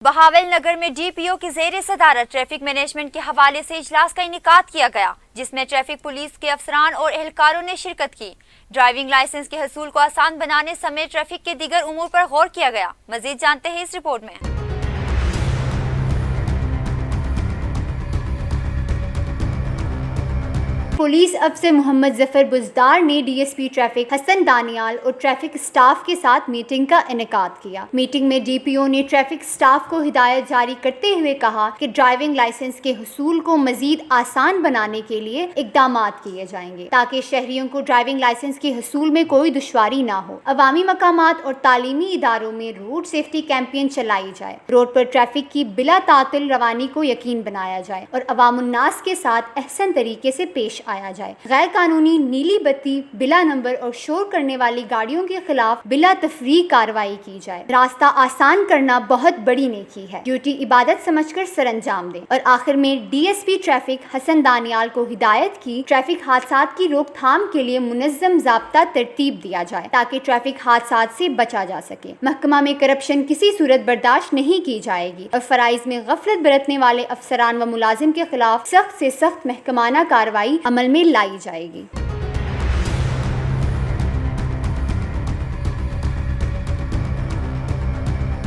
بہاول نگر میں D P او کی زیر صدارت ٹریفک مینجمنٹ کے حوالے سے اجلاس کا انعقاد کیا گیا، جس میں ٹریفک پولیس کے افسران اور اہلکاروں نے شرکت کی۔ ڈرائیونگ لائسنس کے حصول کو آسان بنانے سمیت ٹریفک کے دیگر امور پر غور کیا گیا۔ مزید جانتے ہیں اس رپورٹ میں۔ پولیس افسر محمد ظفر بزدار نے ڈی ایس پی ٹریفک حسن دانیال اور ٹریفک سٹاف کے ساتھ میٹنگ کا انعقاد کیا۔ میٹنگ میں ڈی پی او نے ٹریفک سٹاف کو ہدایت جاری کرتے ہوئے کہا کہ ڈرائیونگ لائسنس کے حصول کو مزید آسان بنانے کے لیے اقدامات کیے جائیں گے تاکہ شہریوں کو ڈرائیونگ لائسنس کے حصول میں کوئی دشواری نہ ہو۔ عوامی مقامات اور تعلیمی اداروں میں روڈ سیفٹی کیمپین چلائی جائے، روڈ پر ٹریفک کی بلا تعطل روانی کو یقین بنایا جائے اور عوام الناس کے ساتھ احسن طریقے سے پیش آیا جائے۔ غیر قانونی نیلی بتی، بلا نمبر اور شور کرنے والی گاڑیوں کے خلاف بلا تفریق کارروائی کی جائے۔ راستہ آسان کرنا بہت بڑی نیکی ہے، ڈیوٹی عبادت سمجھ کر سر انجام دیں۔ اور آخر میں ڈی ایس پی ٹریفک حسن دانیال کو ہدایت کی ٹریفک حادثات کی روک تھام کے لیے منظم ضابطہ ترتیب دیا جائے تاکہ ٹریفک حادثات سے بچا جا سکے۔ محکمہ میں کرپشن کسی صورت برداشت نہیں کی جائے گی اور فرائض میں غفلت برتنے والے افسران و ملازم کے خلاف سخت سے سخت محکمانہ کارروائی عمل میں لائی جائے گی۔